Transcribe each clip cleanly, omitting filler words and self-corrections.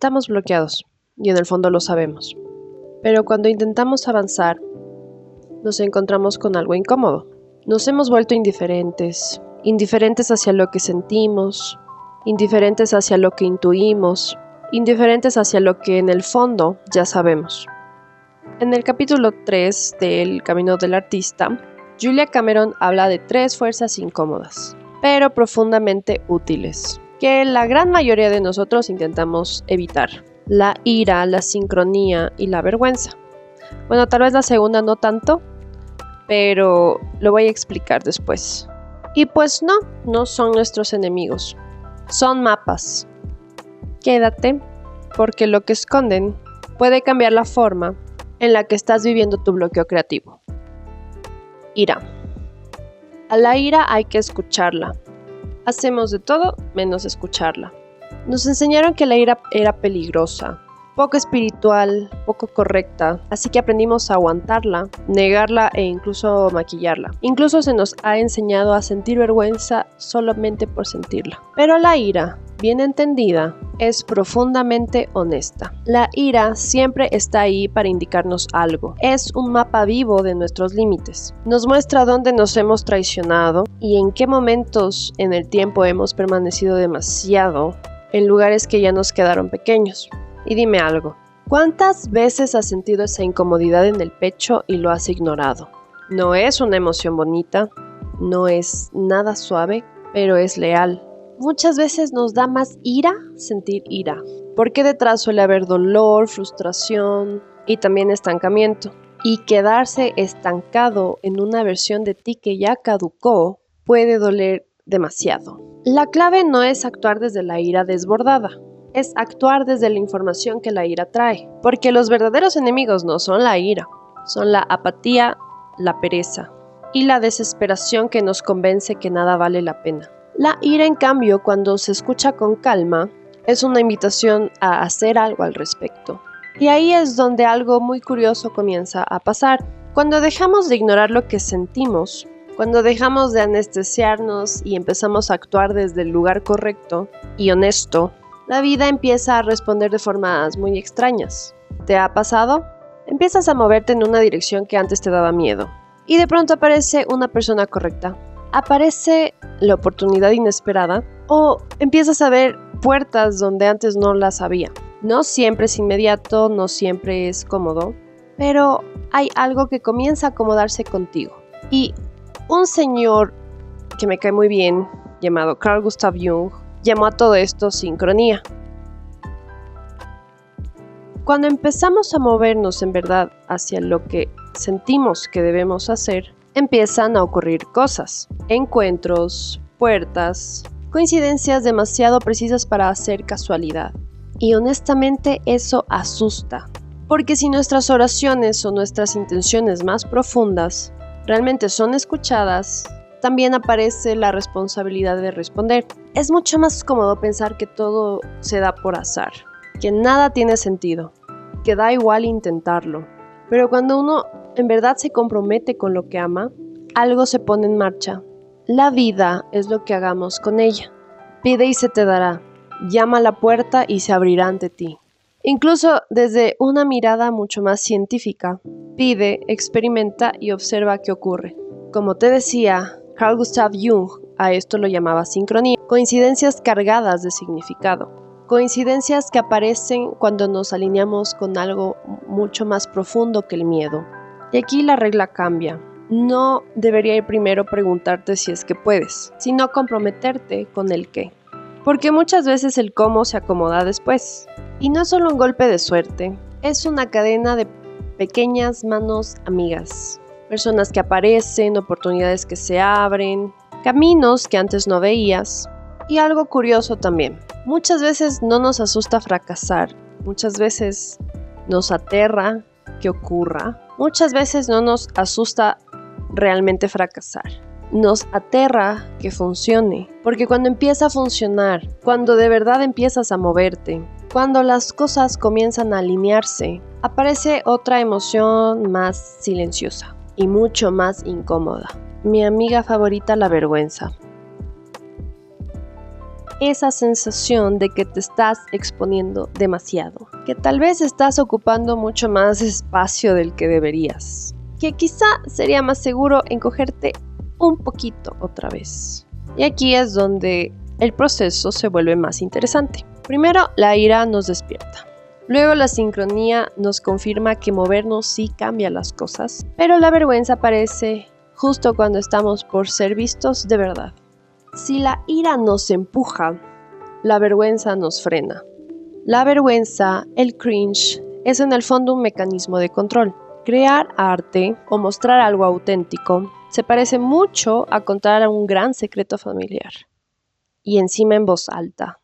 estamos bloqueados, y en el fondo lo sabemos. Pero cuando intentamos avanzar, nos encontramos con algo incómodo. Nos hemos vuelto indiferentes, indiferentes hacia lo que sentimos, indiferentes hacia lo que intuimos, indiferentes hacia lo que en el fondo ya sabemos. En el capítulo 3 de El Camino del Artista, Julia Cameron habla de 3 fuerzas incómodas, pero profundamente útiles, que la gran mayoría de nosotros intentamos evitar: la ira, la sincronía y la vergüenza. Bueno, tal vez la segunda no tanto, pero lo voy a explicar después. Y pues no son nuestros enemigos, son mapas. Quédate, porque lo que esconden puede cambiar la forma en la que estás viviendo tu bloqueo creativo. Ira. A la ira hay que escucharla. Hacemos de todo menos escucharla. Nos enseñaron que la ira era peligrosa, poco espiritual, poco correcta, así que aprendimos a aguantarla, negarla e incluso maquillarla. Incluso se nos ha enseñado a sentir vergüenza solamente por sentirla. Pero la ira, bien entendida, es profundamente honesta. La ira siempre está ahí para indicarnos algo. Es un mapa vivo de nuestros límites. Nos muestra dónde nos hemos traicionado y en qué momentos en el tiempo hemos permanecido demasiado en lugares que ya nos quedaron pequeños. Y dime algo, ¿cuántas veces has sentido esa incomodidad en el pecho y lo has ignorado? No es una emoción bonita, no es nada suave, pero es leal. Muchas veces nos da más ira sentir ira, porque detrás suele haber dolor, frustración y también estancamiento. Y quedarse estancado en una versión de ti que ya caducó puede doler demasiado. La clave no es actuar desde la ira desbordada, es actuar desde la información que la ira trae, porque los verdaderos enemigos no son la ira, son la apatía, la pereza y la desesperación que nos convence que nada vale la pena. La ira, en cambio, cuando se escucha con calma, es una invitación a hacer algo al respecto. Y ahí es donde algo muy curioso comienza a pasar. Cuando dejamos de ignorar lo que sentimos, cuando dejamos de anestesiarnos y empezamos a actuar desde el lugar correcto y honesto, la vida empieza a responder de formas muy extrañas. ¿Te ha pasado? Empiezas a moverte en una dirección que antes te daba miedo. Y de pronto aparece una persona correcta. Aparece la oportunidad inesperada o empiezas a ver puertas donde antes no las había. No siempre es inmediato, no siempre es cómodo, pero hay algo que comienza a acomodarse contigo. Y un señor que me cae muy bien, llamado Carl Gustav Jung, llamó a todo esto sincronía. Cuando empezamos a movernos en verdad hacia lo que sentimos que debemos hacer, empiezan a ocurrir cosas, encuentros, puertas, coincidencias demasiado precisas para hacer casualidad. Y honestamente eso asusta, porque si nuestras oraciones o nuestras intenciones más profundas realmente son escuchadas, también aparece la responsabilidad de responder. Es mucho más cómodo pensar que todo se da por azar, que nada tiene sentido, que da igual intentarlo. Pero cuando uno en verdad se compromete con lo que ama, algo se pone en marcha. La vida es lo que hagamos con ella. Pide y se te dará. Llama a la puerta y se abrirá ante ti. Incluso desde una mirada mucho más científica, pide, experimenta y observa qué ocurre. Como te decía, Carl Gustav Jung a esto lo llamaba sincronía, coincidencias cargadas de significado, coincidencias que aparecen cuando nos alineamos con algo mucho más profundo que el miedo. Y aquí la regla cambia. No debería ir primero preguntarte si es que puedes, sino comprometerte con el qué. Porque muchas veces el cómo se acomoda después. Y no es solo un golpe de suerte, es una cadena de pequeñas manos amigas. Personas que aparecen, oportunidades que se abren, caminos que antes no veías. Y algo curioso también, muchas veces no nos asusta fracasar, muchas veces nos aterra que ocurra, muchas veces no nos asusta realmente fracasar. Nos aterra que funcione, porque cuando empieza a funcionar, cuando de verdad empiezas a moverte, cuando las cosas comienzan a alinearse, aparece otra emoción más silenciosa y mucho más incómoda. Mi amiga favorita, la vergüenza. esa sensación de que te estás exponiendo demasiado, que tal vez estás ocupando mucho más espacio del que deberías, que quizá sería más seguro encogerte un poquito otra vez. Y aquí es donde el proceso se vuelve más interesante. Primero, la ira nos despierta. Luego la sincronía nos confirma que movernos sí cambia las cosas, pero la vergüenza aparece justo cuando estamos por ser vistos de verdad. Si la ira nos empuja, la vergüenza nos frena. La vergüenza, el cringe, es en el fondo un mecanismo de control. Crear arte o mostrar algo auténtico se parece mucho a contar un gran secreto familiar, y encima en voz alta.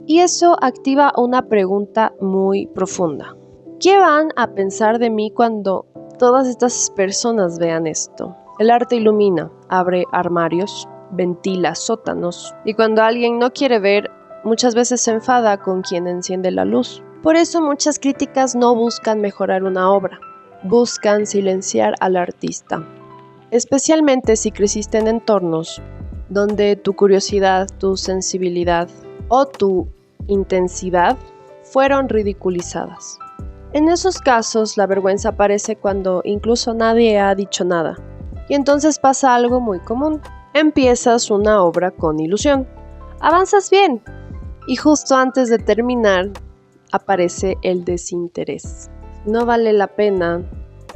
Y eso activa una pregunta muy profunda. ¿Qué van a pensar de mí cuando todas estas personas vean esto? El arte ilumina, abre armarios, ventila sótanos, y cuando alguien no quiere ver, muchas veces se enfada con quien enciende la luz. Por eso muchas críticas no buscan mejorar una obra, buscan silenciar al artista. Especialmente si creciste en entornos donde tu curiosidad, tu sensibilidad o tu intensidad fueron ridiculizadas. En esos casos, la vergüenza aparece cuando incluso nadie ha dicho nada. Y entonces pasa algo muy común. Empiezas una obra con ilusión. Avanzas bien. Y justo antes de terminar, aparece el desinterés. No vale la pena.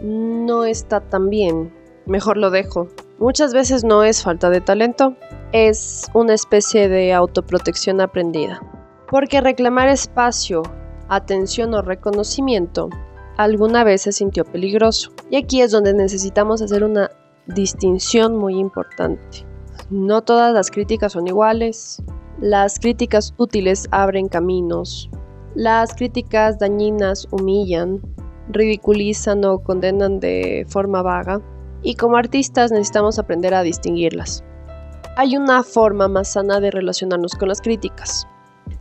No está tan bien. Mejor lo dejo. Muchas veces no es falta de talento. Es una especie de autoprotección aprendida. Porque reclamar espacio, atención o reconocimiento alguna vez se sintió peligroso. Y aquí es donde necesitamos hacer una distinción muy importante. No todas las críticas son iguales. Las críticas útiles abren caminos. Las críticas dañinas humillan, ridiculizan o condenan de forma vaga. Y como artistas necesitamos aprender a distinguirlas. Hay una forma más sana de relacionarnos con las críticas,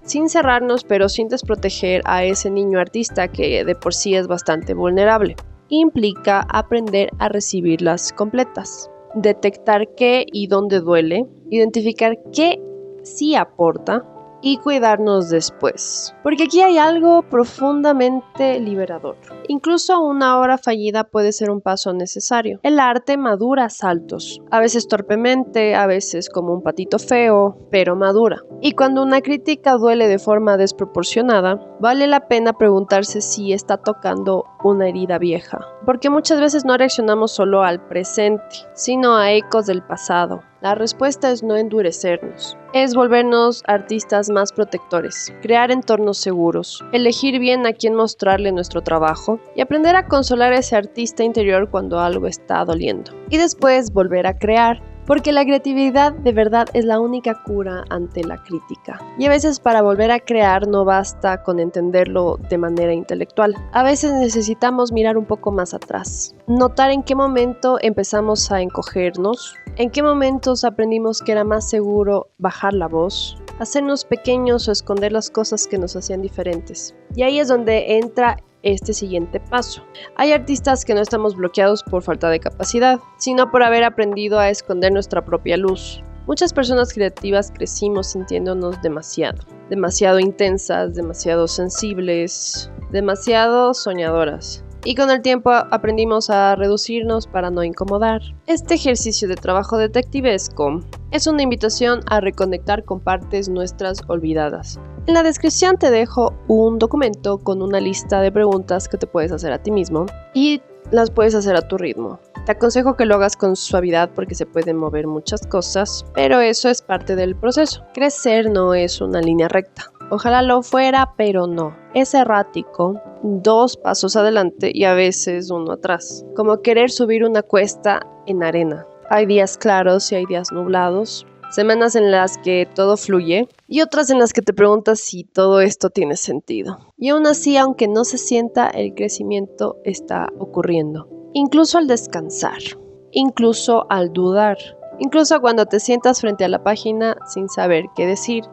sin cerrarnos pero sin desproteger a ese niño artista que de por sí es bastante vulnerable. Implica aprender a recibirlas completas, detectar qué y dónde duele, identificar qué sí aporta y cuidarnos después. Porque aquí hay algo profundamente liberador. Incluso una obra fallida puede ser un paso necesario. El arte madura a saltos, a veces torpemente, a veces como un patito feo, pero madura. Y cuando una crítica duele de forma desproporcionada, vale la pena preguntarse si está tocando una herida vieja. Porque muchas veces no reaccionamos solo al presente, sino a ecos del pasado. La respuesta es no endurecernos, es volvernos artistas más protectores, crear entornos seguros, elegir bien a quién mostrarle nuestro trabajo y aprender a consolar a ese artista interior cuando algo está doliendo. Y después volver a crear, porque la creatividad de verdad es la única cura ante la crítica. Y a veces para volver a crear no basta con entenderlo de manera intelectual. A veces necesitamos mirar un poco más atrás, notar en qué momento empezamos a encogernos, en qué momentos aprendimos que era más seguro bajar la voz, hacernos pequeños o esconder las cosas que nos hacían diferentes. Y ahí es donde entra este siguiente paso. Hay artistas que no estamos bloqueados por falta de capacidad, sino por haber aprendido a esconder nuestra propia luz. Muchas personas creativas crecimos sintiéndonos demasiado intensas, demasiado sensibles, demasiado soñadoras. Y con el tiempo aprendimos a reducirnos para no incomodar. Este ejercicio de trabajo detectivesco es una invitación a reconectar con partes nuestras olvidadas. En la descripción te dejo un documento con una lista de preguntas que te puedes hacer a ti mismo y las puedes hacer a tu ritmo. Te aconsejo que lo hagas con suavidad porque se pueden mover muchas cosas, pero eso es parte del proceso. Crecer no es una línea recta. Ojalá lo fuera, pero no. Es errático, 2 pasos adelante y a veces 1 atrás. Como querer subir una cuesta en arena. Hay días claros y hay días nublados. Semanas en las que todo fluye y otras en las que te preguntas si todo esto tiene sentido. Y aún así, aunque no se sienta, el crecimiento está ocurriendo. Incluso al descansar, incluso al dudar, incluso cuando te sientas frente a la página sin saber qué decir.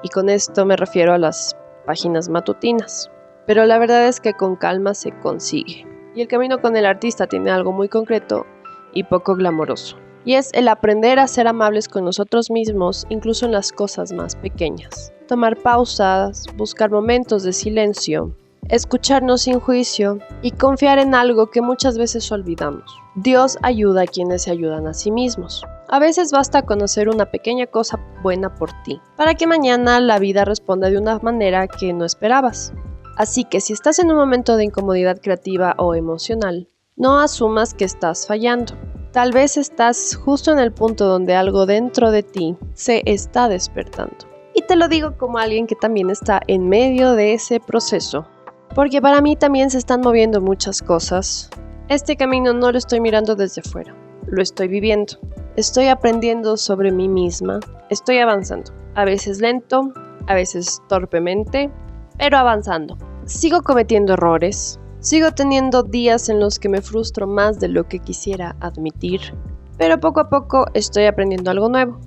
Y con esto me refiero a las páginas matutinas. Pero la verdad es que con calma se consigue. Y el camino con el artista tiene algo muy concreto y poco glamoroso. y es el aprender a ser amables con nosotros mismos, incluso en las cosas más pequeñas. Tomar pausas, buscar momentos de silencio, escucharnos sin juicio y confiar en algo que muchas veces olvidamos. Dios ayuda a quienes se ayudan a sí mismos. A veces basta con hacer una pequeña cosa buena por ti, para que mañana la vida responda de una manera que no esperabas. Así que si estás en un momento de incomodidad creativa o emocional, no asumas que estás fallando. Tal vez estás justo en el punto donde algo dentro de ti se está despertando. Y te lo digo como alguien que también está en medio de ese proceso. Porque para mí también se están moviendo muchas cosas. Este camino no lo estoy mirando desde fuera, lo estoy viviendo. Estoy aprendiendo sobre mí misma, estoy avanzando. A veces lento, a veces torpemente, pero avanzando. Sigo cometiendo errores, sigo teniendo días en los que me frustro más de lo que quisiera admitir, pero poco a poco estoy aprendiendo algo nuevo.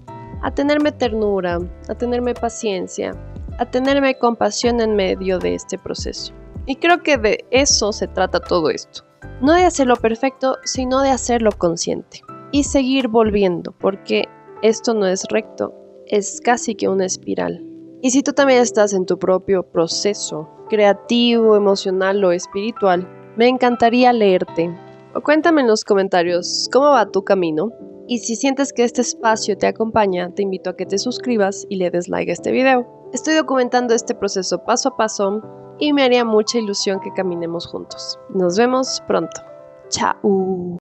A tenerme ternura, a tenerme paciencia, a tenerme compasión en medio de este proceso. Y creo que de eso se trata todo esto. No de hacerlo perfecto, sino de hacerlo consciente. Y seguir volviendo, porque esto no es recto, es casi que una espiral. Y si tú también estás en tu propio proceso, creativo, emocional o espiritual, me encantaría leerte. O cuéntame en los comentarios cómo va tu camino. Y si sientes que este espacio te acompaña, te invito a que te suscribas y le des like a este video. Estoy documentando este proceso paso a paso y me haría mucha ilusión que caminemos juntos. Nos vemos pronto. Chao.